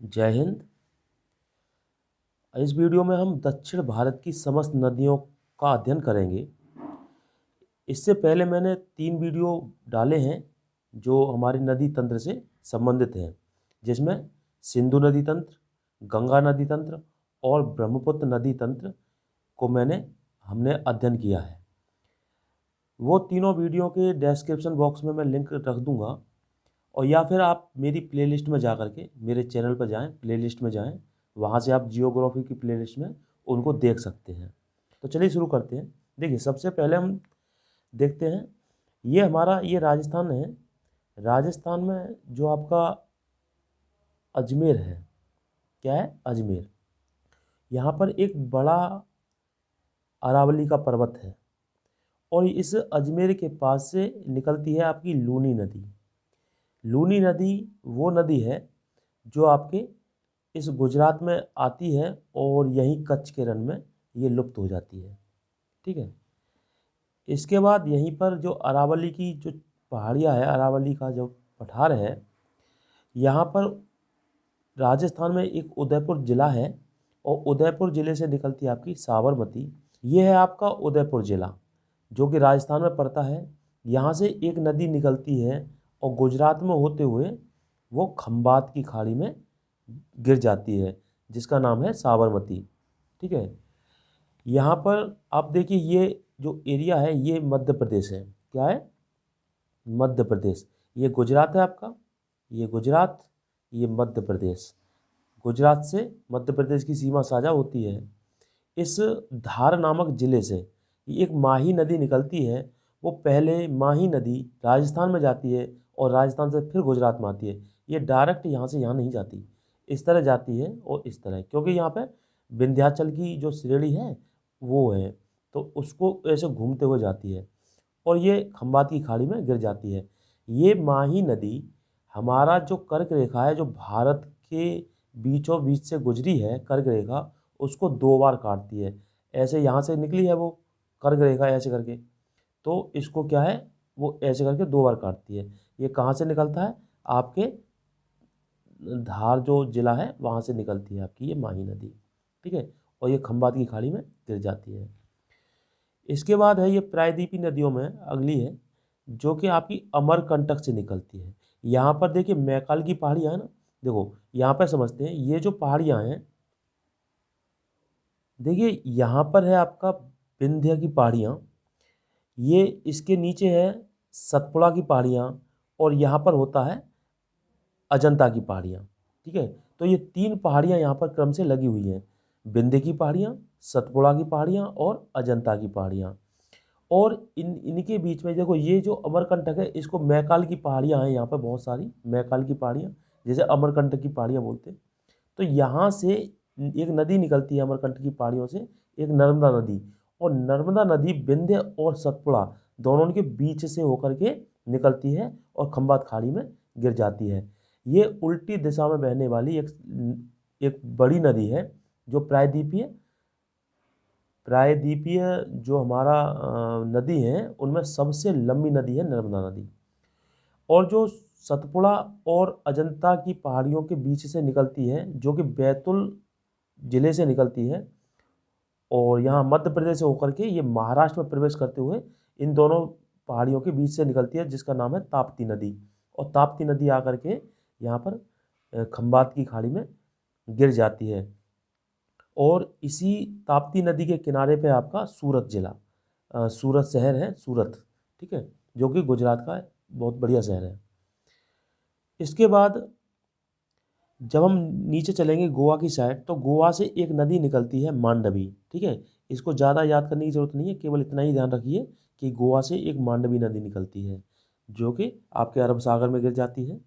जय हिंद। इस वीडियो में हम दक्षिण भारत की समस्त नदियों का अध्ययन करेंगे। इससे पहले मैंने 3 वीडियो डाले हैं जो हमारी नदी तंत्र से संबंधित हैं, जिसमें सिंधु नदी तंत्र, गंगा नदी तंत्र और ब्रह्मपुत्र नदी तंत्र को हमने अध्ययन किया है। वो तीनों वीडियो के डिस्क्रिप्शन बॉक्स में मैं लिंक रख दूंगा, और या फिर आप मेरी प्लेलिस्ट में जा कर के मेरे चैनल पर जाएं, प्लेलिस्ट में जाएं, वहाँ से आप जियोग्राफी की प्लेलिस्ट में उनको देख सकते हैं। तो चलिए शुरू करते हैं। देखिए, सबसे पहले हम देखते हैं, ये राजस्थान है। राजस्थान में जो आपका अजमेर है, क्या है? अजमेर। यहाँ पर एक बड़ा अरावली का पर्वत है, और इस अजमेर के पास से निकलती है आपकी लूनी नदी। लूनी नदी वो नदी है जो आपके इस गुजरात में आती है और यहीं कच्छ के रण में ये लुप्त हो जाती है। ठीक है। इसके बाद यहीं पर जो अरावली की जो पहाड़ियाँ है, अरावली का जो पठार है, यहाँ पर राजस्थान में एक उदयपुर ज़िला है, और उदयपुर ज़िले से निकलती है आपकी साबरमती। ये है आपका उदयपुर ज़िला, जो कि राजस्थान में पड़ता है। यहाँ से एक नदी निकलती है और गुजरात में होते हुए वो खंबात की खाड़ी में गिर जाती है, जिसका नाम है साबरमती। ठीक है। यहाँ पर आप देखिए, ये जो एरिया है ये मध्य प्रदेश है। क्या है? मध्य प्रदेश। ये गुजरात है आपका, ये गुजरात, ये मध्य प्रदेश। गुजरात से मध्य प्रदेश की सीमा साझा होती है। इस धार नामक ज़िले से एक माही नदी निकलती है। वो पहले माही नदी राजस्थान में जाती है और राजस्थान से फिर गुजरात में आती है। ये डायरेक्ट यहाँ से यहाँ नहीं जाती, इस तरह जाती है और इस तरह, क्योंकि यहाँ पे विंध्याचल की जो श्रेणी है वो है, तो उसको ऐसे घूमते हुए जाती है और ये खंबात की खाड़ी में गिर जाती है। ये माही नदी हमारा जो कर्क रेखा है, जो भारत के बीचों बीच से गुजरी है कर्क रेखा, उसको 2 बार काटती है। ऐसे यहाँ से निकली है वो कर्क रेखा ऐसे करके, तो इसको क्या है, वो ऐसे करके 2 बार काटती है। ये कहाँ से निकलता है? आपके धार जो जिला है वहाँ से निकलती है आपकी ये माही नदी। ठीक है। और ये खंबात की खाड़ी में गिर जाती है। इसके बाद है ये प्रायद्वीपी नदियों में अगली है, जो कि आपकी अमरकंटक से निकलती है। यहाँ पर देखिए मैकाल की पहाड़ियाँ है ना, देखो यहाँ पर समझते हैं, ये जो पहाड़ियाँ हैं, देखिए यहाँ पर है आपका विंध्य की पहाड़ियाँ, ये इसके नीचे है सतपुड़ा की पहाड़ियाँ, और यहाँ पर होता है अजंता की पहाड़ियाँ। ठीक है। तो ये 3 पहाड़ियाँ यहाँ पर क्रम से लगी हुई हैं, विंध्य की पहाड़ियाँ, सतपुड़ा की पहाड़ियाँ और अजंता की पहाड़ियाँ। और इनके बीच में देखो, ये जो अमरकंटक है इसको मैकाल की पहाड़ियाँ हैं, यहाँ पर बहुत सारी मैकाल की पहाड़ियाँ, जैसे अमरकंटक की पहाड़ियाँ बोलते हैं। तो यहाँ से एक नदी निकलती है अमरकंटक की पहाड़ियों से, एक नर्मदा नदी, और नर्मदा नदी विंध्य और सतपुड़ा दोनों के बीच से होकर के निकलती है और खंबात खाड़ी में गिर जाती है। ये उल्टी दिशा में बहने वाली एक बड़ी नदी है, जो प्रायद्वीपीय प्रायद्वीपीय जो हमारा नदी है उनमें सबसे लंबी नदी है नर्मदा नदी। और जो सतपुड़ा और अजंता की पहाड़ियों के बीच से निकलती है, जो कि बैतूल ज़िले से निकलती है, और यहाँ मध्य प्रदेश से होकर के ये महाराष्ट्र में प्रवेश करते हुए इन दोनों पहाड़ियों के बीच से निकलती है, जिसका नाम है ताप्ती नदी। और ताप्ती नदी आकर के यहाँ पर खंबात की खाड़ी में गिर जाती है। और इसी ताप्ती नदी के किनारे पे आपका सूरत ज़िला, सूरत शहर है, सूरत। ठीक है। जो कि गुजरात का बहुत बढ़िया शहर है। इसके बाद जब हम नीचे चलेंगे गोवा की साइड, तो गोवा से एक नदी निकलती है मांडवी। ठीक है। इसको ज़्यादा याद करने की ज़रूरत नहीं है, केवल इतना ही ध्यान रखिए कि गोवा से एक मांडवी नदी निकलती है, जो कि आपके अरब सागर में गिर जाती है।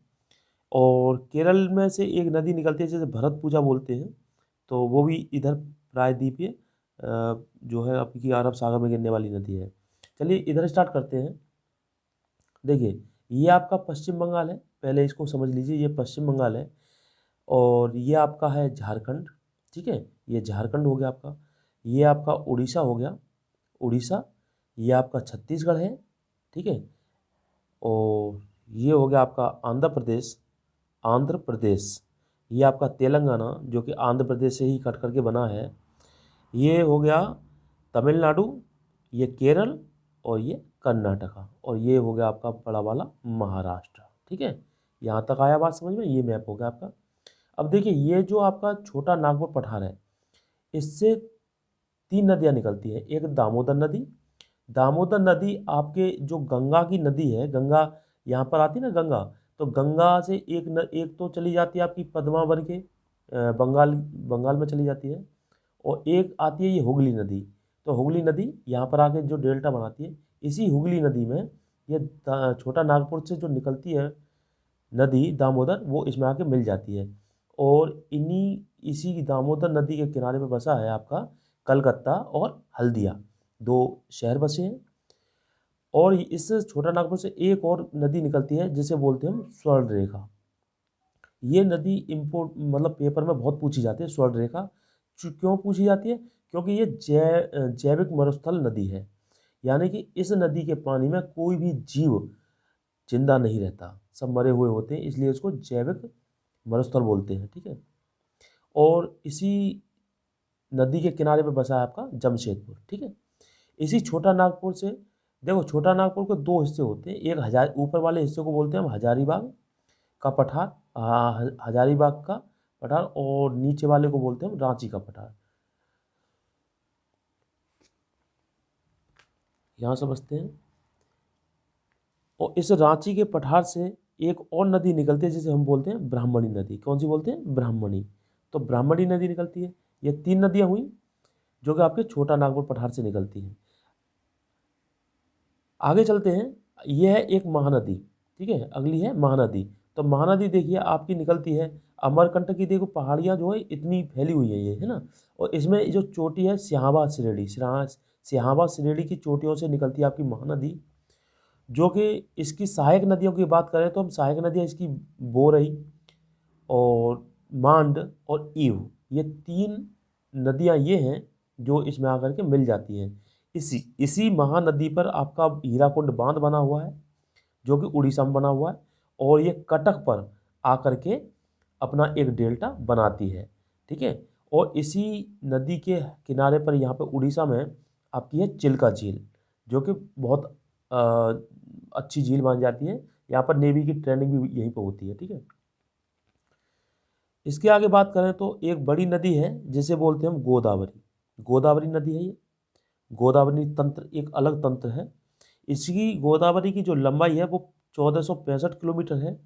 और केरल में से एक नदी निकलती है जिसे भरत पूजा बोलते हैं, तो वो भी इधर प्रायद्वीपीय जो है आपकी अरब सागर में गिरने वाली नदी है। चलिए इधर स्टार्ट करते हैं। देखिए, ये आपका पश्चिम बंगाल है, पहले इसको समझ लीजिए, ये पश्चिम बंगाल है, और ये आपका है झारखंड। ठीक है। ये झारखंड हो गया आपका, ये आपका उड़ीसा हो गया, उड़ीसा, ये आपका छत्तीसगढ़ है। ठीक है। और ये हो गया आपका आंध्र प्रदेश, आंध्र प्रदेश। ये आपका तेलंगाना जो कि आंध्र प्रदेश से ही कट करके बना है। ये हो गया तमिलनाडु, ये केरल और ये कर्नाटका, और ये हो गया आपका बड़ा वाला महाराष्ट्र। ठीक है, यहाँ तक आया बात समझ में, ये मैप हो गया आपका। अब देखिए ये जो आपका छोटा नागपुर पठार है, इससे 3 नदियाँ निकलती हैं। एक दामोदर नदी, दामोदर नदी आपके जो गंगा की नदी है, गंगा यहाँ पर आती है ना गंगा, तो गंगा से एक तो चली जाती है आपकी पद्मा बन के बंगाल बंगाल में चली जाती है, और एक आती है ये हुगली नदी। तो हुगली नदी यहाँ पर आके जो डेल्टा बनाती है, इसी हुगली नदी में ये छोटा नागपुर से जो निकलती है नदी दामोदर, वो इसमें आके मिल जाती है। और इसी दामोदर नदी के किनारे पे बसा है आपका कलकत्ता और हल्दिया, 2 शहर बसे हैं। और इस छोटा नागपुर से एक और नदी निकलती है जिसे बोलते हैं हम स्वर्ण रेखा। ये नदी इम्पोर्ट मतलब पेपर में बहुत पूछी जाती है, स्वर्ण रेखा। क्यों पूछी जाती है? क्योंकि ये जैविक मरुस्थल नदी है, यानी कि इस नदी के पानी में कोई भी जीव जिंदा नहीं रहता, सब मरे हुए होते हैं, इसलिए इसको जैविक मरुस्थल बोलते हैं। ठीक है, और इसी नदी के किनारे पे बसा है आपका जमशेदपुर। ठीक है, इसी छोटा नागपुर से देखो, छोटा नागपुर के 2 हिस्से होते हैं। एक ऊपर वाले हिस्से को बोलते हैं हम हजारीबाग का पठार, हजारीबाग का पठार, और नीचे वाले को बोलते हैं हम रांची का पठार। यहाँ समझते हैं। और इस रांची के पठार से एक और नदी निकलती है जिसे हम बोलते हैं ब्राह्मणी नदी। कौन सी बोलते हैं? ब्राह्मणी। तो ब्राह्मणी नदी निकलती है। ये 3 नदियाँ हुई जो कि आपके छोटा नागपुर पठार से निकलती हैं। आगे चलते हैं, यह है एक महानदी। ठीक है, अगली है महानदी। तो महानदी देखिए आपकी निकलती है अमरकंटक की। देखो पहाड़ियाँ जो है इतनी फैली हुई है ये, है ना, और इसमें जो चोटी है सिहावा श्रेणी, सिहावा श्रेणी की चोटियों से निकलती है आपकी महानदी, जो कि इसकी सहायक नदियों की बात करें तो हम सहायक नदियाँ इसकी बोरई और मांड और ईव, ये 3 नदियाँ ये हैं जो इसमें आकर के मिल जाती हैं। इसी महानदी पर आपका हीराकुंड बांध बना हुआ है जो कि उड़ीसा में बना हुआ है, और ये कटक पर आकर के अपना एक डेल्टा बनाती है। ठीक है, और इसी नदी के किनारे पर यहाँ पे उड़ीसा में आपकी है चिल्का झील, जो कि बहुत अच्छी झील मानी जाती है। यहाँ पर नेवी की ट्रेनिंग भी यहीं पर होती है। ठीक है, इसके आगे बात करें तो एक बड़ी नदी है जिसे बोलते हैं हम गोदावरी। गोदावरी नदी है ये। गोदावरी तंत्र एक अलग तंत्र है। इसकी गोदावरी की जो लंबाई है वो 1465 किलोमीटर है।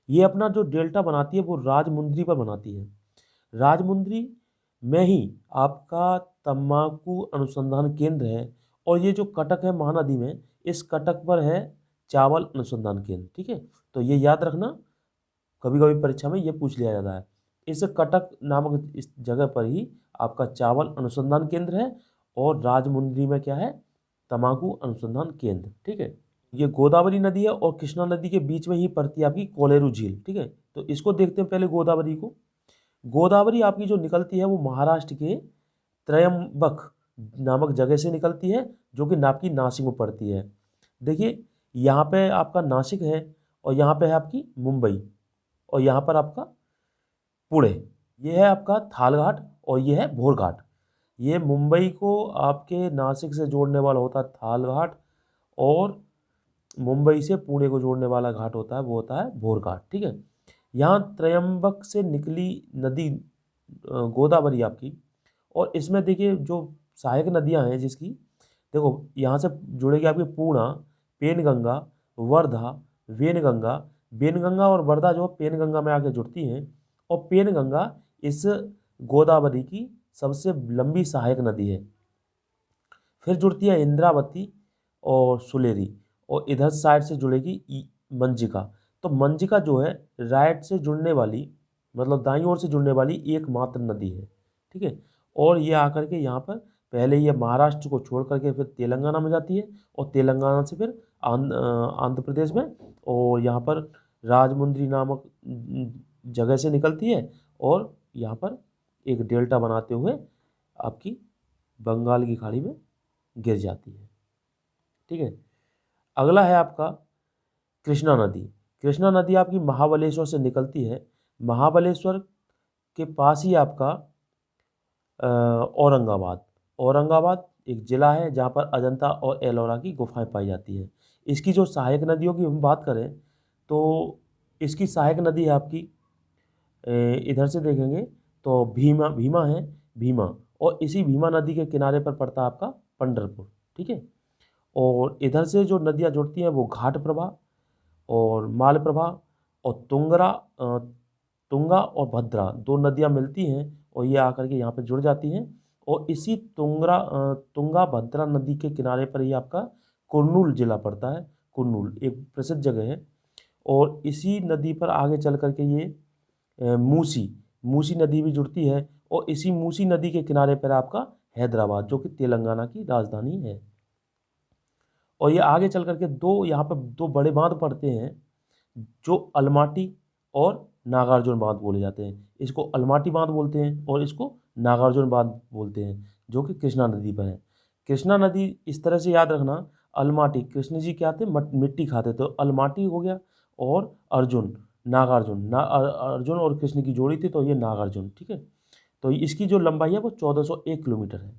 ये अपना जो डेल्टा बनाती है वो राजमुंद्री पर बनाती है। राजमुंद्री में ही आपका तम्बाकू अनुसंधान केंद्र है, और ये जो कटक है महानदी में, इस कटक पर है चावल अनुसंधान केंद्र। ठीक है, तो ये याद रखना, कभी कभी परीक्षा में ये पूछ लिया जाता है। इस कटक नामक इस जगह पर ही आपका चावल अनुसंधान केंद्र है, और राजमुंद्री में क्या है? तम्बाकू अनुसंधान केंद्र। ठीक है, ये गोदावरी नदी है और कृष्णा नदी के बीच में ही पड़ती है आपकी कोलेरू झील। ठीक है, तो इसको देखते हैं पहले गोदावरी को। गोदावरी आपकी जो निकलती है वो महाराष्ट्र के त्रयंबक नामक जगह से निकलती है, जो कि आपकी नासिक में पड़ती है। देखिए यहाँ पे आपका नासिक है, और यहाँ पे है आपकी मुंबई, और यहाँ पर आपका पुणे। ये है आपका थालघाट, और ये है भोरघाट। ये मुंबई को आपके नासिक से जोड़ने वाला होता है थालघाट, और मुंबई से पुणे को जोड़ने वाला घाट होता है वो होता है भोरघाट। ठीक है, यहाँ त्रयंबक से निकली नदी गोदावरी आपकी, और इसमें देखिए जो सहायक नदियाँ हैं जिसकी, देखो यहाँ से जुड़ेगी आपकी पूर्णा, पेनगंगा, वर्धा, वेनगंगा। वेनगंगा और वर्धा जो पेनगंगा में आके जुड़ती हैं, और पेनगंगा इस गोदावरी की सबसे लंबी सहायक नदी है। फिर जुड़ती है इंद्रावती और सुलेरी, और इधर साइड से जुड़ेगी मंजिका। तो मंजिका जो है राइट से जुड़ने वाली, मतलब दाईं ओर से जुड़ने वाली एकमात्र नदी है। ठीक है, और ये आकर के यहाँ पर पहले ये महाराष्ट्र को छोड़ करके फिर तेलंगाना में जाती है, और तेलंगाना से फिर आंध्र प्रदेश में, और यहाँ पर राजमुंद्री नामक जगह से निकलती है, और यहाँ पर एक डेल्टा बनाते हुए आपकी बंगाल की खाड़ी में गिर जाती है। ठीक है, अगला है आपका कृष्णा नदी। कृष्णा नदी आपकी महाबलेश्वर से निकलती है। महाबलेश्वर के पास ही आपका औरंगाबाद एक ज़िला है जहाँ पर अजंता और एलोरा की गुफाएं पाई जाती हैं। इसकी जो सहायक नदियों की हम बात करें तो इसकी सहायक नदी है आपकी इधर से देखेंगे तो भीमा है, भीमा, और इसी भीमा नदी के किनारे पर पड़ता है आपका पंढरपुर, ठीक है। और इधर से जो नदियाँ जुड़ती हैं वो घाट प्रभा और मालप्रभा और तुंगा और भद्रा, दो नदियाँ मिलती हैं और ये आकर के यहाँ पे जुड़ जाती हैं। और इसी तुंगा भद्रा नदी के किनारे पर ही आपका कुर्नूल जिला पड़ता है। कुर्नूल एक प्रसिद्ध जगह है। और इसी नदी पर आगे चल करके ये मूसी नदी भी जुड़ती है और इसी मूसी नदी के किनारे पर आपका हैदराबाद, जो कि तेलंगाना की राजधानी है। और ये आगे चल करके यहाँ पर दो बड़े बांध पड़ते हैं जो अलमाटी और नागार्जुन बांध बोले जाते हैं। इसको अलमाटी बांध बोलते हैं और इसको नागार्जुन बांध बोलते हैं, जो कि कृष्णा नदी पर है। कृष्णा नदी इस तरह से याद रखना, अलमाटी कृष्ण जी क्या थे, मिट्टी खाते, तो अलमाटी हो गया, और अर्जुन नागार्जुन, अर्जुन और कृष्ण की जोड़ी थी तो ये नागार्जुन, ठीक है। तो इसकी जो लंबाई है वो 1401 किलोमीटर है।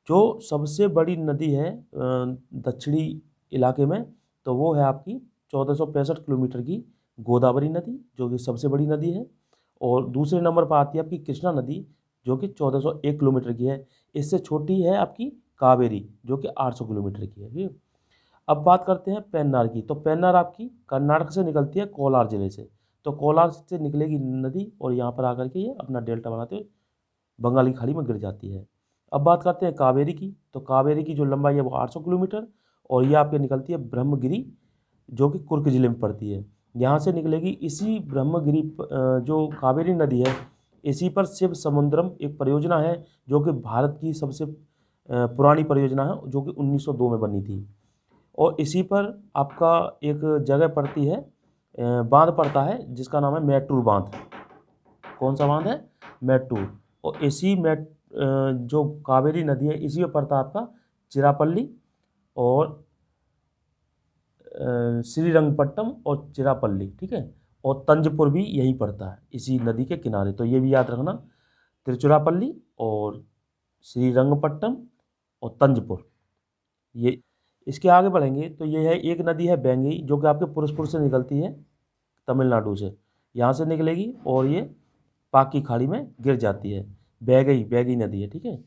जो सबसे बड़ी नदी है दक्षिणी इलाके में, तो वो है आपकी 1465 किलोमीटर की गोदावरी नदी, जो कि सबसे बड़ी नदी है। और दूसरे नंबर पर आती है आपकी कृष्णा नदी, जो कि 1401 किलोमीटर की है। इससे छोटी है आपकी कावेरी, जो कि 800 किलोमीटर की है, ठीक है। अब बात करते हैं पेन्नार की। तो पेन्नार आपकी कर्नाटक से निकलती है, कोलार जिले से। तो कोलार से निकलेगी नदी और यहाँ पर आकर के ये अपना डेल्टा बनाते हुए बंगाल की खाड़ी में गिर जाती है। अब बात करते हैं कावेरी की। तो कावेरी की जो लंबाई है वो 800 किलोमीटर और ये आपके निकलती है ब्रह्मगिरी, जो कि कुर्ग जिले में पड़ती है। यहाँ से निकलेगी इसी ब्रह्मगिरी जो कावेरी नदी है, इसी पर शिव समुद्रम एक परियोजना है, जो कि भारत की सबसे पुरानी परियोजना है, जो कि 1902 में बनी थी। और इसी पर आपका एक जगह पड़ती है, बांध पड़ता है जिसका नाम है मैटूर बांध। कौन सा बांध है? मैटूर। और इसी जो कावेरी नदी है इसी में पड़ता है आपका चिरापल्ली और श्रीरंगपट्टम और चिरापल्ली, ठीक है। और तंजपुर भी यहीं पड़ता है इसी नदी के किनारे। तो ये भी याद रखना, तिरुचिरापल्ली और श्रीरंगपट्टम और तंजपुर। ये इसके आगे बढ़ेंगे तो ये है, एक नदी है बेंगई, जो कि आपके पुरुषपुर से निकलती है, तमिलनाडु से। यहाँ से निकलेगी और ये पाक की खाड़ी में गिर जाती है। बैगई नदी है, ठीक है।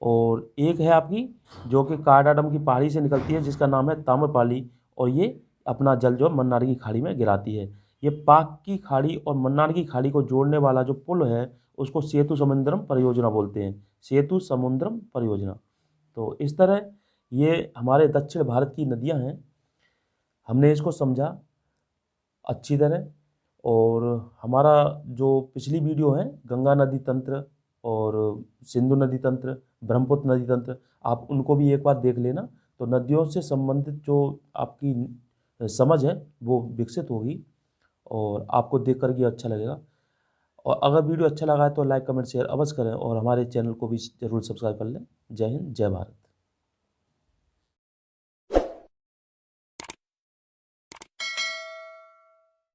और एक है आपकी जो कि कार्डाडम की पहाड़ी से निकलती है, जिसका नाम है ताम्रपाली, और ये अपना जल जो मन्नार की खाड़ी में गिराती है। ये पाक की खाड़ी और मन्नार की खाड़ी को जोड़ने वाला जो पुल है उसको सेतु समुद्रम परियोजना बोलते हैं, सेतु समुद्रम परियोजना। तो इस तरह ये हमारे दक्षिण भारत की नदियां हैं, हमने इसको समझा अच्छी तरह। और हमारा जो पिछली वीडियो है गंगा नदी तंत्र और सिंधु नदी तंत्र, ब्रह्मपुत्र नदी तंत्र, आप उनको भी एक बार देख लेना। तो नदियों से संबंधित जो आपकी समझ है वो विकसित होगी और आपको देख कर के अच्छा लगेगा। और अगर वीडियो अच्छा लगा है तो लाइक कमेंट शेयर अवश्य करें और हमारे चैनल को भी ज़रूर सब्सक्राइब कर लें। जय हिंद, जय भारत।